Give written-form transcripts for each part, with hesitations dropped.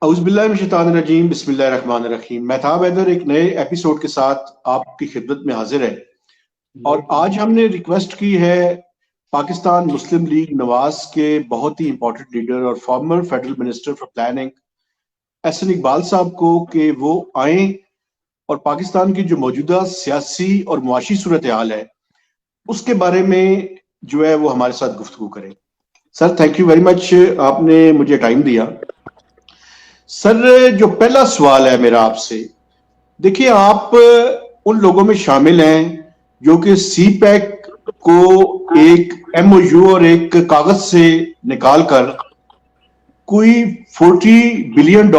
اعوذ باللہ من الشیطان الرجیم، بسم اللہ الرحمن الرحیم۔ مہتاب حیدر ایک نئے ایپیسوڈ کے ساتھ آپ کی خدمت میں حاضر ہے، اور آج ہم نے ریکویسٹ کی ہے پاکستان مسلم لیگ نواز کے بہت ہی امپورٹنٹ لیڈر اور former federal minister for planning Ahsan Iqbal صاحب کو کہ وہ آئیں اور پاکستان کی جو موجودہ سیاسی اور معاشی صورتحال ہے اس کے بارے میں جو ہے وہ ہمارے ساتھ گفتگو کریں۔ Sir thank you very much, آپ نے مجھے ٹائم دیا۔ سر جو پہلا سوال ہے میرا آپ سے، دیکھیے آپ ان لوگوں میں شامل ہیں جو کہ سی پیک کو ایک ایم او یو اور ایک کاغذ سے نکال کر کوئی $40 بلین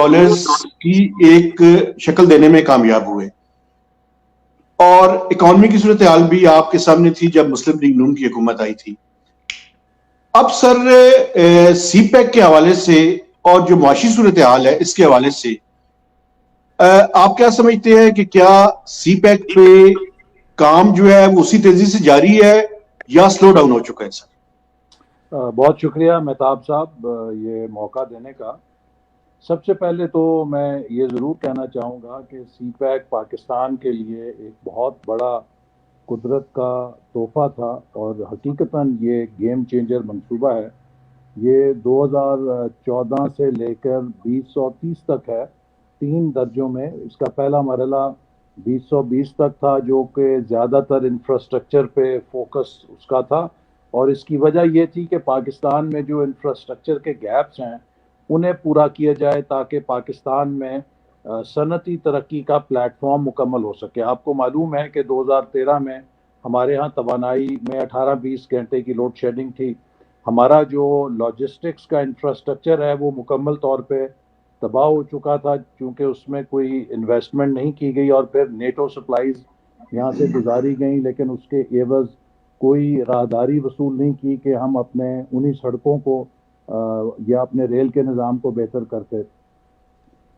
کی ایک شکل دینے میں کامیاب ہوئے، اور اکانومی کی صورتحال بھی آپ کے سامنے تھی جب مسلم لیگ نون کی حکومت آئی تھی۔ اب سر سی پیک کے حوالے سے اور جو معاشی صورتحال ہے اس کے حوالے سے آپ کیا سمجھتے ہیں کہ کیا سی پیک پہ کام جو ہے وہ اسی تیزی سے جاری ہے یا سلو ڈاؤن ہو چکا ہے؟ سر بہت شکریہ مہتاب صاحب یہ موقع دینے کا۔ سب سے پہلے تو میں یہ ضرور کہنا چاہوں گا کہ سی پیک پاکستان کے لیے ایک بہت بڑا قدرت کا تحفہ تھا، اور حقیقتاً یہ گیم چینجر منصوبہ ہے۔ یہ 2014 سے لے کر 2030 تک ہے، 3 درجوں میں۔ اس کا پہلا مرحلہ 2020 تک تھا جو کہ زیادہ تر انفراسٹرکچر پہ فوکس اس کا تھا، اور اس کی وجہ یہ تھی کہ پاکستان میں جو انفراسٹرکچر کے گیپس ہیں انہیں پورا کیا جائے تاکہ پاکستان میں صنعتی ترقی کا پلیٹ فارم مکمل ہو سکے۔ آپ کو معلوم ہے کہ 2013 میں ہمارے ہاں توانائی میں 18-20 گھنٹے کی لوڈ شیڈنگ تھی۔ ہمارا جو لاجسٹکس کا انفراسٹرکچر ہے وہ مکمل طور پہ تباہ ہو چکا تھا، چونکہ اس میں کوئی انویسٹمنٹ نہیں کی گئی، اور پھر نیٹو سپلائیز یہاں سے گزاری گئیں، لیکن اس کے عوض کوئی راہداری وصول نہیں کی کہ ہم اپنے انہی سڑکوں کو یا اپنے ریل کے نظام کو بہتر کرتے۔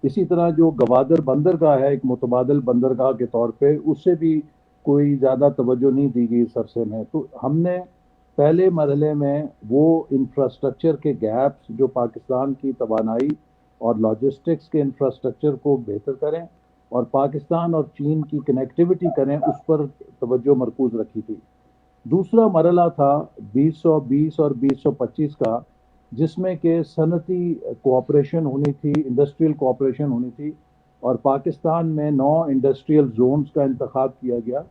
اسی طرح جو گوادر بندرگاہ ہے ایک متبادل بندرگاہ کے طور پہ، اس سے بھی کوئی زیادہ توجہ نہیں دی گئی اس عرصے میں۔ تو ہم نے پہلے مرحلے میں وہ انفراسٹرکچر کے گیپس جو پاکستان کی توانائی اور لاجسٹکس کے انفراسٹرکچر کو بہتر کریں اور پاکستان اور چین کی کنیکٹیوٹی کریں، اس پر توجہ مرکوز رکھی تھی۔ دوسرا مرحلہ تھا 2020 اور 2025 کا، جس میں کہ صنعتی کوآپریشن ہونی تھی، انڈسٹریل کوآپریشن ہونی تھی، اور پاکستان میں 9 انڈسٹریل زونز کا انتخاب کیا گیا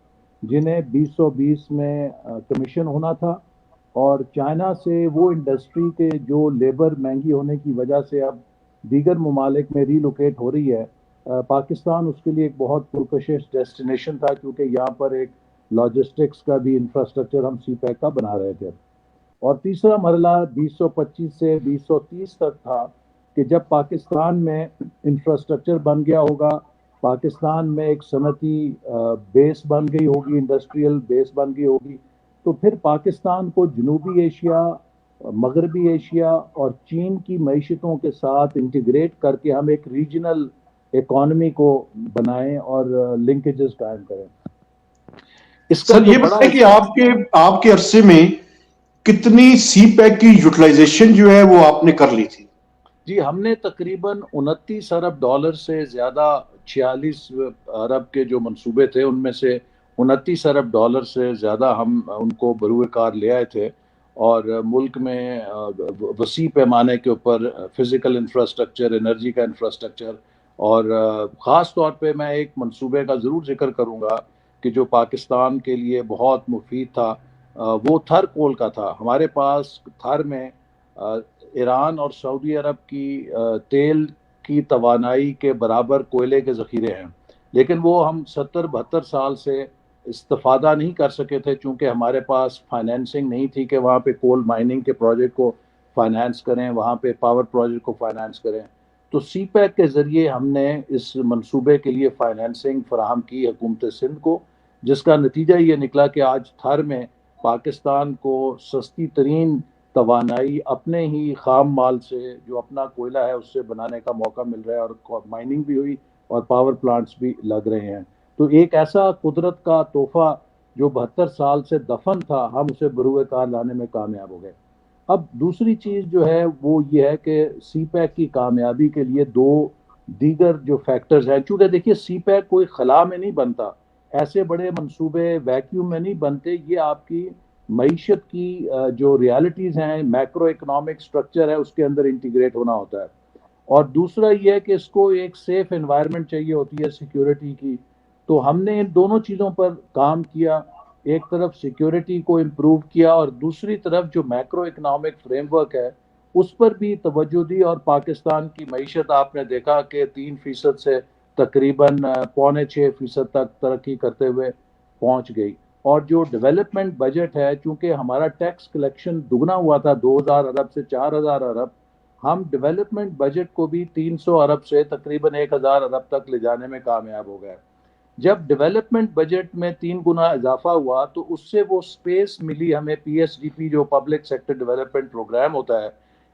جنہیں 2020 میں کمیشن ہونا تھا، اور چائنا سے وہ انڈسٹری کے جو لیبر مہنگی ہونے کی وجہ سے اب دیگر ممالک میں ری لوکیٹ ہو رہی ہے، پاکستان اس کے لیے ایک بہت پرکشش ڈیسٹینیشن تھا، کیونکہ یہاں پر ایک لاجسٹکس کا بھی انفراسٹرکچر ہم سی پیک کا بنا رہے تھے۔ اور تیسرا مرحلہ 2025 سے 2030 تک تھا کہ جب پاکستان میں انفراسٹرکچر بن گیا ہوگا، پاکستان میں ایک صنعتی بیس بن گئی ہوگی، انڈسٹریل بیس بن گئی ہوگی، تو پھر پاکستان کو جنوبی ایشیا، مغربی ایشیا اور چین کی معیشتوں کے ساتھ انٹیگریٹ کر کے ہم ایک ریجنل اکانومی کو بنائیں اور لنکیجز قائم کریں۔ اس کا سر جو یہ بڑا بتائیں کہ آپ کے عرصے میں کتنی سی پیک کی یوٹیلائزیشن جو ہے وہ آپ نے کر لی تھی؟ جی، ہم نے تقریباً 29 ارب ڈالر سے زیادہ، 46 ارب کے جو منصوبے تھے ان میں سے 29 ارب ڈالر سے زیادہ ہم ان کو بروئے کار لے آئے تھے، اور ملک میں وسیع پیمانے کے اوپر فزیکل انفراسٹرکچر، انرجی کا انفراسٹرکچر، اور خاص طور پہ میں ایک منصوبے کا ضرور ذکر کروں گا کہ جو پاکستان کے لیے بہت مفید تھا، وہ تھر کول کا تھا۔ ہمارے پاس تھر میں ایران اور سعودی عرب کی تیل کی توانائی کے برابر کوئلے کے ذخیرے ہیں، لیکن وہ ہم 70-72 سال سے استفادہ نہیں کر سکے تھے، چونکہ ہمارے پاس فائنینسنگ نہیں تھی کہ وہاں پہ کول مائننگ کے پروجیکٹ کو فائنانس کریں، وہاں پہ پاور پروجیکٹ کو فائنانس کریں۔ تو سی پیک کے ذریعے ہم نے اس منصوبے کے لیے فائنینسنگ فراہم کی حکومت سندھ کو، جس کا نتیجہ یہ نکلا کہ آج تھر میں پاکستان کو سستی ترین توانائی اپنے ہی خام مال سے، جو اپنا کوئلہ ہے اس سے بنانے کا موقع مل رہا ہے، اور مائننگ بھی ہوئی اور پاور پلانٹس بھی لگ رہے ہیں۔ تو ایک ایسا قدرت کا تحفہ جو 72 سال سے دفن تھا، ہم اسے بروئے کار لانے میں کامیاب ہو گئے۔ اب دوسری چیز جو ہے وہ یہ ہے کہ سی پیک کی کامیابی کے لیے دو دیگر جو فیکٹرز ہیں، چونکہ دیکھیے سی پیک کوئی خلا میں نہیں بنتا، ایسے بڑے منصوبے ویکیوم میں نہیں بنتے، یہ آپ کی معیشت کی جو ریالٹیز ہیں، میکرو اکنامک سٹرکچر ہے، اس کے اندر انٹیگریٹ ہونا ہوتا ہے۔ اور دوسرا یہ ہے کہ اس کو ایک سیف انوائرمنٹ چاہیے ہوتی ہے سیکیورٹی کی، تو ہم نے ان دونوں چیزوں پر کام کیا، ایک طرف سیکیورٹی کو امپروو کیا اور دوسری طرف جو میکرو اکنامک فریم ورک ہے اس پر بھی توجہ دی، اور پاکستان کی معیشت آپ نے دیکھا کہ 3% سے تقریباً 5.25% تک ترقی کرتے ہوئے پہنچ گئی۔ اور جو ڈیولپمنٹ بجٹ ہے، چونکہ ہمارا ٹیکس کلیکشن دگنا ہوا تھا 2,000 ارب سے 4,000 ارب، ہم ڈیولپمنٹ بجٹ کو بھی 300 ارب سے تقریباً 1,000 ارب تک لے جانے میں کامیاب ہو گئے۔ جب ڈیولپمنٹ بجٹ میں 3 گنا اضافہ ہوا تو اس سے وہ سپیس ملی ہمیں، پی ایس ڈی پی جو پبلک سیکٹر ڈیولپمنٹ پروگرام ہوتا ہے،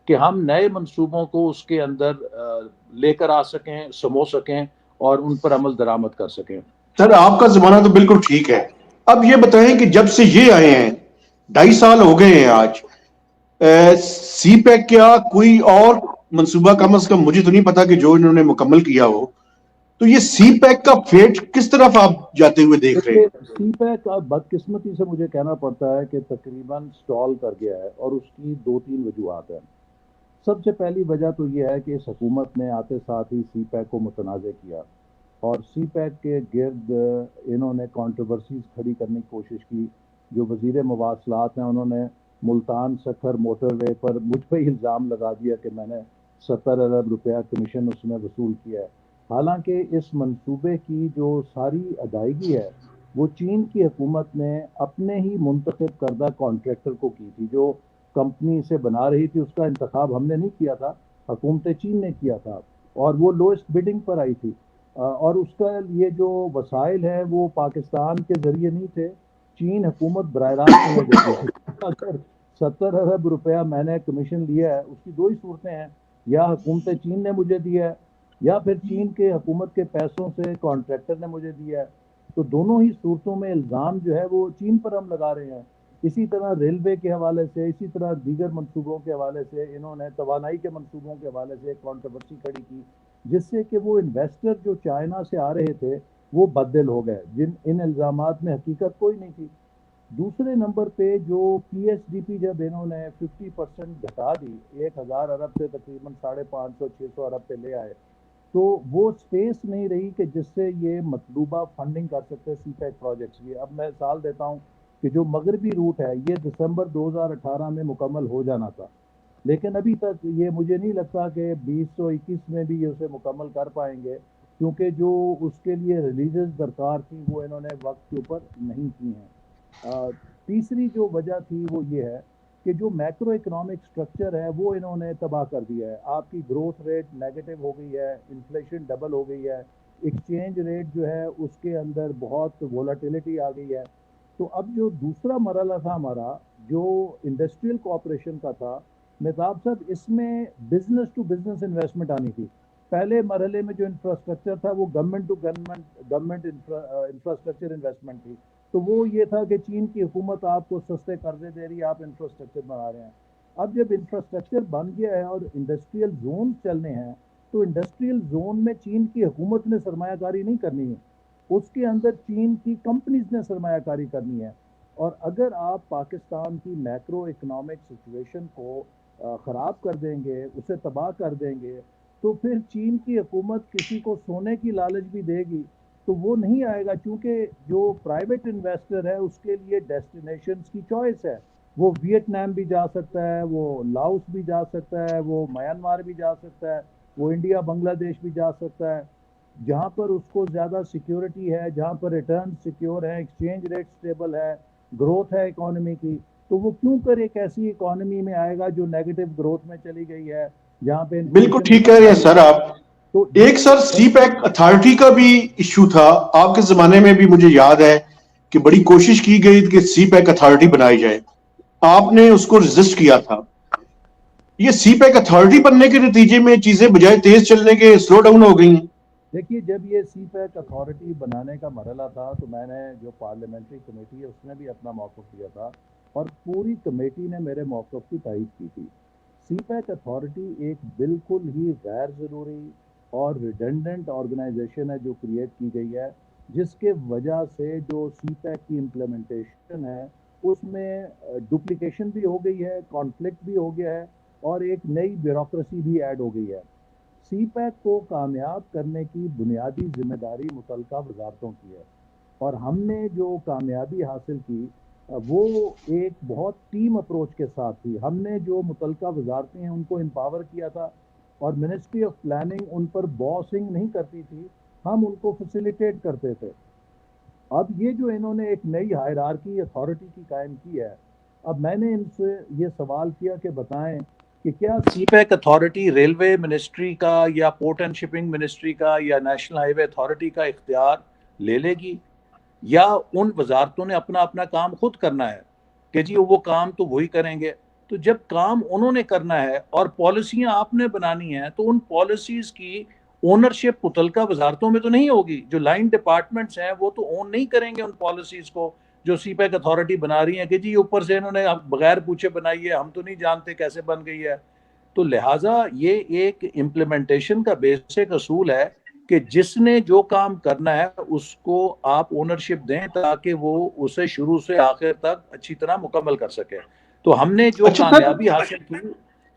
کہ ہم نئے منصوبوں کو اس کے اندر لے کر آ سکیں، سمو سکیں اور ان پر عمل درآمد کر سکیں۔ سر آپ کا زمانہ تو بالکل ٹھیک ہے، اب یہ بتائیں کہ جب سے یہ آئے ہیں 2.5 سال ہو گئے ہیں آج، سی پیک کیا کوئی اور منصوبہ کم از کم مجھے تو نہیں پتا کہ جو انہوں نے مکمل کیا ہو، تو یہ سی پیک کا فیٹ کس طرف آپ جاتے ہوئے دیکھ رہے دیکھیے ہیں؟ سی پیک اب بدقسمتی سے مجھے کہنا پڑتا ہے کہ تقریباً سٹال کر گیا ہے، اور اس کی 2-3 وجوہات ہیں۔ سب سے پہلی وجہ تو یہ ہے کہ اس حکومت نے آتے ساتھ ہی سی پیک کو متنازع کیا، اور سی پیک کے گرد انہوں نے کنٹروورسیز کھڑی کرنے کی کوشش کی۔ جو وزیر مواصلات ہیں انہوں نے ملتان سکھر موٹر وے پر مجھ پہ ہی الزام لگا دیا کہ میں نے 70 ارب روپیہ کمیشن اس میں وصول کیا ہے، حالانکہ اس منصوبے کی جو ساری ادائیگی ہے وہ چین کی حکومت نے اپنے ہی منتخب کردہ کانٹریکٹر کو کی تھی۔ جو کمپنی اسے بنا رہی تھی اس کا انتخاب ہم نے نہیں کیا تھا، حکومت چین نے کیا تھا، اور وہ لوئسٹ بڈنگ پر آئی تھی۔ اور اس کا یہ جو وسائل ہے وہ پاکستان کے ذریعے نہیں تھے، چین حکومت براہ راست انہیں دیتی تھی۔ اگر 70 ارب روپیہ میں نے کمیشن لیا ہے، اس کی دو ہی صورتیں ہیں، یا حکومت چین نے مجھے دیا ہے، یا پھر چین کے حکومت کے پیسوں سے کانٹریکٹر نے مجھے دیا ہے۔ تو دونوں ہی صورتوں میں الزام جو ہے وہ چین پر ہم لگا رہے ہیں۔ اسی طرح ریلوے کے حوالے سے، اسی طرح دیگر منصوبوں کے حوالے سے، انہوں نے توانائی کے منصوبوں کے حوالے سے ایک کنٹروورسی کھڑی کی، جس سے کہ وہ انویسٹر جو چائنا سے آ رہے تھے وہ بدل ہو گئے، ان الزامات میں حقیقت کوئی نہیں تھی۔ دوسرے نمبر پہ جو پی ایس ڈی پی جب انہوں نے 50% گھٹا دی، 1,000 ارب سے تقریباً 550-600 ارب پہ لے آئے، تو وہ سپیس نہیں رہی کہ جس سے یہ مطلوبہ فنڈنگ کر سکتے سی پیک پروجیکٹس کی۔ اب میں مثال دیتا ہوں کہ جو مغربی روٹ ہے یہ دسمبر 2018 میں مکمل ہو جانا تھا، لیکن ابھی تک یہ مجھے نہیں لگتا کہ 2021 میں بھی یہ اسے مکمل کر پائیں گے، کیونکہ جو اس کے لیے ریلیزز درکار تھیں وہ انہوں نے وقت کے اوپر نہیں کی ہیں۔ تیسری جو وجہ تھی وہ یہ ہے کہ جو میکرو اکنامک سٹرکچر ہے وہ انہوں نے تباہ کر دیا ہے۔ آپ کی گروتھ ریٹ نیگیٹو ہو گئی ہے، انفلیشن ڈبل ہو گئی ہے، ایکسچینج ریٹ جو ہے اس کے اندر بہت وولاٹیلٹی آ گئی ہے۔ تو اب جو دوسرا مرحلہ تھا ہمارا، جو انڈسٹریل کوآپریشن کا تھا، مہتاب صاحب اس میں بزنس ٹو بزنس انویسٹمنٹ آنی تھی۔ پہلے مرحلے میں جو انفراسٹرکچر تھا وہ government to government infrastructure investment تھی، تو وہ یہ تھا کہ چین کی حکومت آپ کو سستے قرضے دے رہی ہے، آپ انفراسٹرکچر بنا رہے ہیں۔ اب جب انفراسٹرکچر بن گیا ہے اور انڈسٹریل زون چلنے ہیں، تو انڈسٹریل زون میں چین کی حکومت نے سرمایہ کاری نہیں کرنی ہے، اس کے اندر چین کی کمپنیز نے سرمایہ کاری کرنی ہے۔ اور اگر آپ پاکستان کی میکرو اکنامک سچویشن کو خراب کر دیں گے، اسے تباہ کر دیں گے، تو پھر چین کی حکومت کسی کو سونے کی لالچ بھی دے گی تو وہ نہیں آئے گا، چونکہ جو پرائیویٹ انویسٹر ہے اس کے لیے ڈیسٹینیشنز کی چوائس ہے، وہ ویتنام بھی جا سکتا ہے، وہ لاؤس بھی جا سکتا ہے، وہ میانمار بھی جا سکتا ہے، وہ انڈیا بنگلہ دیش بھی جا سکتا ہے، جہاں پر اس کو زیادہ سیکیورٹی ہے، جہاں پر ریٹرن سیکیور ہے، ایکسچینج ریٹ سٹیبل ہے، گروتھ ہے اکانومی کی، تو وہ کیوں کر ایک ایسی اکانومی میں آئے گا جو نیگیٹو گروتھ میں چلی گئی ہے، جہاں پہ بالکل انفلیشن ٹھیک کہہ رہے ہیں سر آپ۔ تو ایک سر سی پیک اتھارٹی کا بھی ایشو تھا آپ کے زمانے میں بھی، مجھے یاد ہے کہ بڑی کوشش کی گئی کہ سی پیک اتھارٹی بنائی جائے، آپ نے اس کو ریزسٹ کیا تھا۔ یہ سی پیک اتھارٹی بننے کے نتیجے میں چیزیں بجائے تیز چلنے کے سلو ڈاؤن ہو گئی ہیں۔ دیکھیے جب یہ سی پیک اتھارٹی بنانے کا مرحلہ تھا تو میں نے جو پارلیمنٹری کمیٹی ہے اس میں بھی اپنا موقف دیا تھا اور پوری کمیٹی نے میرے موقف کی تائید کی تھی۔ سی پیک اتھارٹی ایک بالکل ہی غیر ضروری اور ریڈنڈنٹ آرگنائزیشن ہے جو کریٹ کی گئی ہے، جس کے وجہ سے جو سی پیک کی امپلیمنٹیشن ہے اس میں ڈپلیکیشن بھی ہو گئی ہے، کانفلکٹ بھی ہو گیا ہے، اور ایک نئی بیوروکریسی بھی ایڈ ہو گئی ہے۔ سی پیک کو کامیاب کرنے کی بنیادی ذمہ داری متعلقہ وزارتوں کی ہے، اور ہم نے جو کامیابی حاصل کی وہ ایک بہت ٹیم اپروچ کے ساتھ تھی۔ ہم نے جو متعلقہ وزارتیں ہیں ان کو امپاور کیا تھا، اور منسٹری آف پلاننگ ان پر باسنگ نہیں کرتی تھی، ہم ان کو فیسیلیٹیٹ کرتے تھے۔ اب یہ جو انہوں نے ایک نئی ہائرارکی اتھارٹی کی قائم کی ہے، اب میں نے ان سے یہ سوال کیا کہ بتائیں کہ کیا سی پیک اتھارٹی ریلوے منسٹری کا یا پورٹ اینڈ شپنگ منسٹری کا یا نیشنل ہائی وے اتھارٹی کا اختیار لے لے گی، یا ان وزارتوں نے اپنا اپنا کام خود کرنا ہے کہ جی وہ کام تو وہی کریں گے؟ تو جب کام انہوں نے کرنا ہے اور پالیسیاں آپ نے بنانی ہیں تو ان پالیسیز کی اونرشپ متعلقہ وزارتوں میں تو نہیں ہوگی۔ جو لائن ڈپارٹمنٹس ہیں وہ تو اون نہیں کریں گے ان پالیسیز کو جو سی پیک اتھارٹی بنا رہی ہیں کہ جی اوپر سے انہوں نے بغیر پوچھے بنائی ہے، ہم تو نہیں جانتے کیسے بن گئی ہے۔ تو لہٰذا یہ ایک امپلیمنٹیشن کا بیسک اصول ہے کہ جس نے جو کام کرنا ہے اس کو آپ اونرشپ دیں تاکہ وہ اسے شروع سے آخر تک اچھی طرح مکمل کر سکے۔ تو ہم نے جو اچھا سر، کامیابی حاصل کی،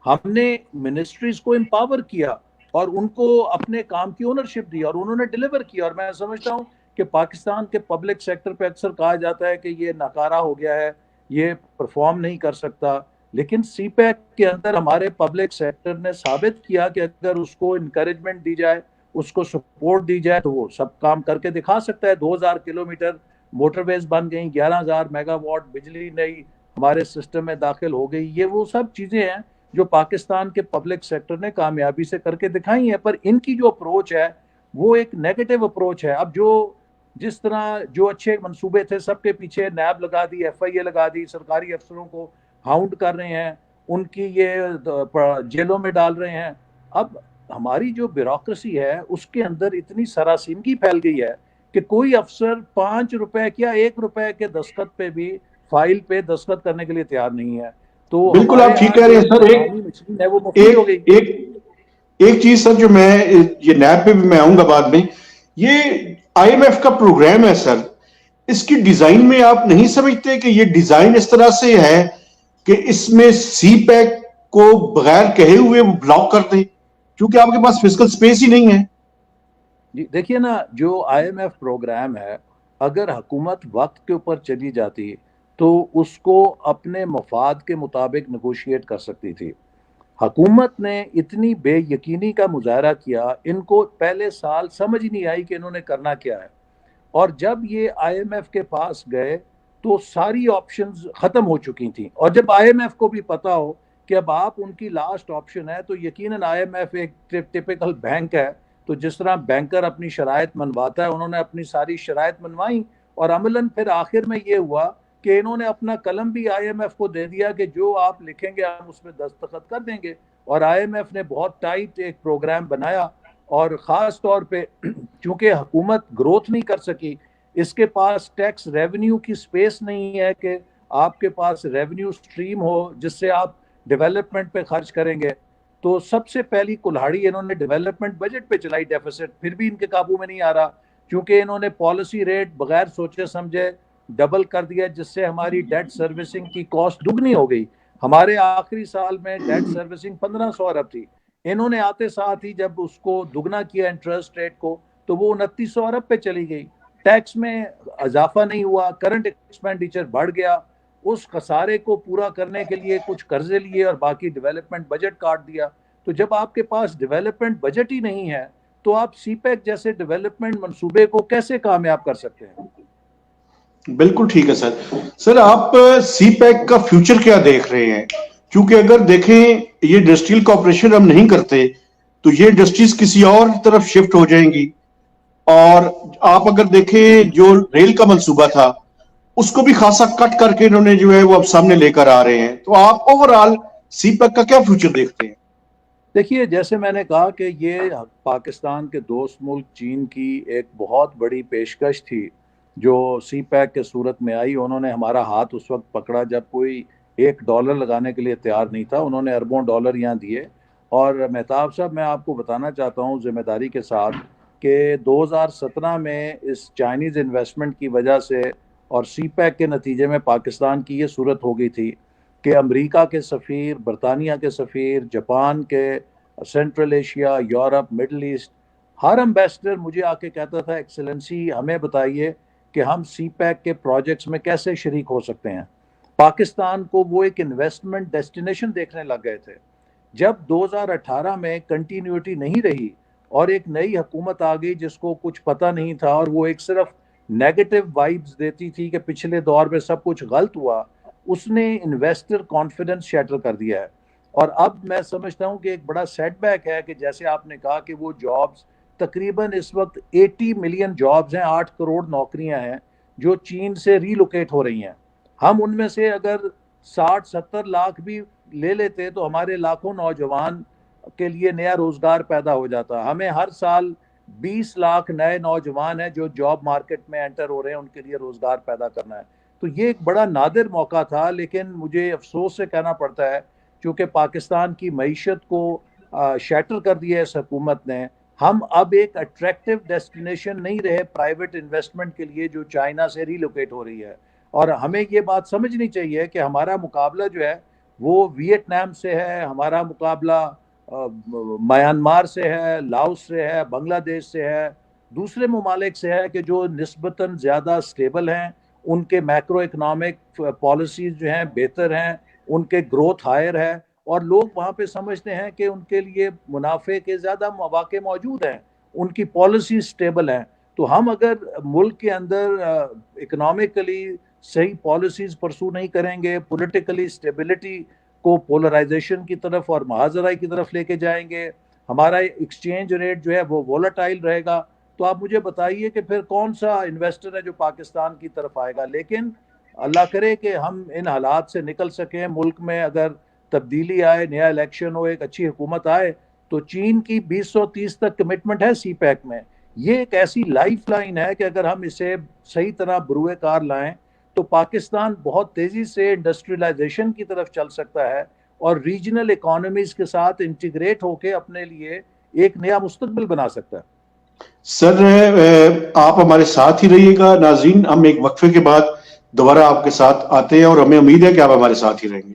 ہم نے منسٹریز کو امپاور کیا اور ان کو اپنے کام کی اونرشپ دی اور انہوں نے ڈیلیور کیا۔ اور میں سمجھتا ہوں کہ پاکستان کے پبلک سیکٹر پہ اکثر کہا جاتا ہے کہ یہ ناکارہ ہو گیا ہے، یہ پرفارم نہیں کر سکتا، لیکن سی پیک کے اندر ہمارے پبلک سیکٹر نے ثابت کیا کہ اگر اس کو انکریجمنٹ دی جائے، اس کو سپورٹ دی جائے تو وہ سب کام کر کے دکھا سکتا ہے۔ 2000 کلومیٹر موٹر ویز بن گئیں، 11,000 میگا واٹ بجلی نئی ہمارے سسٹم میں داخل ہو گئی۔ یہ وہ سب چیزیں ہیں جو پاکستان کے پبلک سیکٹر نے کامیابی سے کر کے دکھائی ہیں، پر ان کی جو اپروچ ہے وہ ایک نیگیٹو اپروچ ہے۔ اب جس طرح جو اچھے منصوبے تھے سب کے پیچھے نیب لگا دی، ایف آئی اے لگا دی، سرکاری افسروں کو ہاؤنڈ کر رہے ہیں، ان کی یہ جیلوں میں ڈال رہے ہیں۔ اب ہماری جو بیوروکریسی ہے اس کے اندر اتنی سراسیمگی پھیل گئی ہے کہ کوئی افسر 5 روپے کیا 1 روپے کے دستخط پہ بھی فائل پہ دستخط کرنے کے لیے تیار نہیں ہے۔ تو بالکل ہمارے آپ ٹھیک ہاں کہہ رہے جو ہیں سر۔ انتظامی مشین ہے وہ مفید ایک ہو گئی۔ ایک ایک چیز سر جو میں یہ نیب پہ بھی میں آؤں گا بعد میں، یہ آئی ایم ایف کا پروگرام ہے سر، اس کی ڈیزائن میں آپ نہیں سمجھتے کہ یہ ڈیزائن اس طرح سے ہے کہ اس میں سی پیک کو بغیر کہے ہوئے وہ بلاک کر دیں کیونکہ آپ کے پاس فزیکل سپیس ہی نہیں ہے؟ جی دیکھیے نا، جو آئی ایم ایف پروگرام ہے اگر حکومت وقت کے اوپر چلی جاتی تو اس کو اپنے مفاد کے مطابق نیگوشیٹ کر سکتی تھی۔ حکومت نے اتنی بے یقینی کا مظاہرہ کیا، ان کو پہلے سال سمجھ نہیں آئی کہ انہوں نے کرنا کیا ہے، اور جب یہ آئی ایم ایف کے پاس گئے تو ساری آپشنز ختم ہو چکی تھیں، اور جب آئی ایم ایف کو بھی پتا ہو کہ اب آپ ان کی لاسٹ آپشن ہے تو یقیناً آئی ایم ایف ایک ٹپیکل بینک ہے، تو جس طرح بینکر اپنی شرائط منواتا ہے انہوں نے اپنی ساری شرائط منوائیں، اور عملاً پھر آخر میں یہ ہوا کہ انہوں نے اپنا قلم بھی آئی ایم ایف کو دے دیا کہ جو آپ لکھیں گے ہم اس میں دستخط کر دیں گے، اور آئی ایم ایف نے بہت ٹائٹ ایک پروگرام بنایا، اور خاص طور پہ چونکہ حکومت گروتھ نہیں کر سکی، اس کے پاس ٹیکس ریونیو کی سپیس نہیں ہے کہ آپ کے پاس ریونیو سٹریم ہو جس سے آپ ڈیولپمنٹ پہ خرچ کریں گے، تو سب سے پہلی کلہاڑی انہوں نے ڈیولپمنٹ بجٹ پہ چلائی، ڈیفیسٹ پھر بھی ان کے قابو میں نہیں آ رہا، کیونکہ انہوں نے پالیسی ریٹ بغیر سوچے سمجھے ڈبل کر دیا، جس سے ہماری ڈیٹ سروسنگ کی کاسٹ دگنی ہو گئی۔ ہمارے آخری سال میں ڈیٹ سروسنگ 1500 ارب تھی، انہوں نے آتے ساتھ ہی جب اس کو دگنا کیا انٹرسٹ ریٹ کو تو وہ 2900 ارب پہ چلی گئی، ٹیکس میں اضافہ نہیں ہوا، کرنٹ ایکسپینڈیچر بڑھ گیا، اس خسارے کو پورا کرنے کے لیے کچھ قرضے لیے اور باقی ڈیولپمنٹ بجٹ کاٹ دیا۔ تو جب آپ کے پاس ڈیولپمنٹ بجٹ ہی نہیں ہے تو آپ سی پیک جیسے ڈیولپمنٹ منصوبے کو کیسے کامیاب کر سکتے ہیں؟ بالکل ٹھیک ہے سر۔ سر آپ سی پیک کا فیوچر کیا دیکھ رہے ہیں؟ کیونکہ اگر دیکھیں یہ انڈسٹریل کوآپریشن ہم نہیں کرتے تو یہ انڈسٹریز کسی اور طرف شفٹ ہو جائیں گی، اور آپ اگر دیکھیں جو ریل کا منصوبہ تھا اس کو بھی خاصا کٹ کر کے انہوں نے جو ہے وہ اب سامنے لے کر آ رہے ہیں، تو آپ اوور آل سی پیک کا کیا فیوچر دیکھتے ہیں؟ دیکھیے جیسے میں نے کہا کہ یہ پاکستان کے دوست ملک چین کی ایک بہت بڑی پیشکش تھی، جو سی پیک کے صورت میں آئی، انہوں نے ہمارا ہاتھ اس وقت پکڑا جب کوئی $1 لگانے کے لیے تیار نہیں تھا، انہوں نے اربوں ڈالر یہاں دیے. اور مہتاب صاحب، میں آپ کو بتانا چاہتا ہوں ذمہ داری کے ساتھ کہ 2017 میں اس چائنیز انویسٹمنٹ کی وجہ سے اور سی پیک کے نتیجے میں پاکستان کی یہ صورت ہو گئی تھی کہ امریکہ کے سفیر، برطانیہ کے سفیر، جاپان کے، Central Asia, Europe, Middle East, ہر امبیسڈر مجھے آ کے کہتا تھا ایکسلنسی ہمیں بتائیے کہ ہم سی پیک کے پروجیکٹس میں کیسے شریک ہو سکتے ہیں. پاکستان کو وہ ایک انویسٹمنٹ ڈیسٹینیشن دیکھنے لگ گئے تھے. جب 2018 میں کنٹینیوٹی نہیں رہی اور ایک نئی حکومت آ گئی جس کو کچھ پتہ نہیں تھا اور وہ ایک صرف نیگیٹو وائبز دیتی تھی کہ پچھلے دور میں سب کچھ غلط ہوا، اس نے انویسٹر کانفیڈنس شیٹر کر دیا ہے. اور اب میں سمجھتا ہوں کہ ایک بڑا سیٹ بیک ہے کہ جیسے آپ نے کہا کہ وہ جابز تقریباً اس وقت 80 ملین جابز ہیں، 8 کروڑ نوکریاں ہیں جو چین سے ری لوکیٹ ہو رہی ہیں. ہم ان میں سے اگر 60-70 لاکھ بھی لے لیتے تو ہمارے لاکھوں نوجوان کے لیے نیا روزگار پیدا ہو جاتا. ہمیں ہر سال 20 لاکھ نئے نوجوان ہیں جو جاب مارکیٹ میں انٹر ہو رہے ہیں، ان کے لیے روزگار پیدا کرنا ہے. تو یہ ایک بڑا نادر موقع تھا، لیکن مجھے افسوس سے کہنا پڑتا ہے چونکہ پاکستان کی معیشت کو شیٹر کر دیا اس حکومت نے. ہم اب ایک اٹریکٹیو ڈیسٹینیشن نہیں رہے پرائیویٹ انویسٹمنٹ کے لیے جو چائنا سے ری لوکیٹ ہو رہی ہے. اور ہمیں یہ بات سمجھنی چاہیے کہ ہمارا مقابلہ جو ہے وہ ویت نام سے ہے، ہمارا مقابلہ میانمار سے ہے، لاؤس سے ہے، بنگلہ دیش سے ہے، دوسرے ممالک سے ہے کہ جو نسبتاً زیادہ سٹیبل ہیں، ان کے میکرو اکنامک پالیسیز جو ہیں بہتر ہیں، ان کے گروتھ ہائر ہے، اور لوگ وہاں پہ سمجھتے ہیں کہ ان کے لیے منافع کے زیادہ مواقع موجود ہیں، ان کی پالیسیز سٹیبل ہیں. تو ہم اگر ملک کے اندر اکنامکلی صحیح پالیسیز پرسو نہیں کریں گے، پولیٹیکلی سٹیبلٹی کو پولرائزیشن کی طرف اور محاذرائی کی طرف لے کے جائیں گے، ہمارا ایکسچینج ریٹ جو ہے وہ وولٹائل رہے گا، تو آپ مجھے بتائیے کہ پھر کون سا انویسٹر ہے جو پاکستان کی طرف آئے گا. لیکن اللہ کرے کہ ہم ان حالات سے نکل سکیں. ملک میں اگر تبدیلی آئے، نیا الیکشن ہو، ایک اچھی حکومت آئے، تو چین کی 2030 تک کمٹمنٹ ہے سی پیک میں. یہ ایک ایسی لائف لائن ہے کہ اگر ہم اسے صحیح طرح بروئے کار لائیں تو پاکستان بہت تیزی سے انڈسٹریلائزیشن کی طرف چل سکتا ہے اور ریجنل اکانومیز کے ساتھ انٹیگریٹ ہو کے اپنے لیے ایک نیا مستقبل بنا سکتا ہے. سر آپ ہمارے ساتھ ہی رہیے گا. ناظرین، ہم ایک وقفے کے بعد دوبارہ آپ کے ساتھ آتے ہیں اور ہمیں امید ہے کہ آپ ہمارے ساتھ ہی رہیں گے.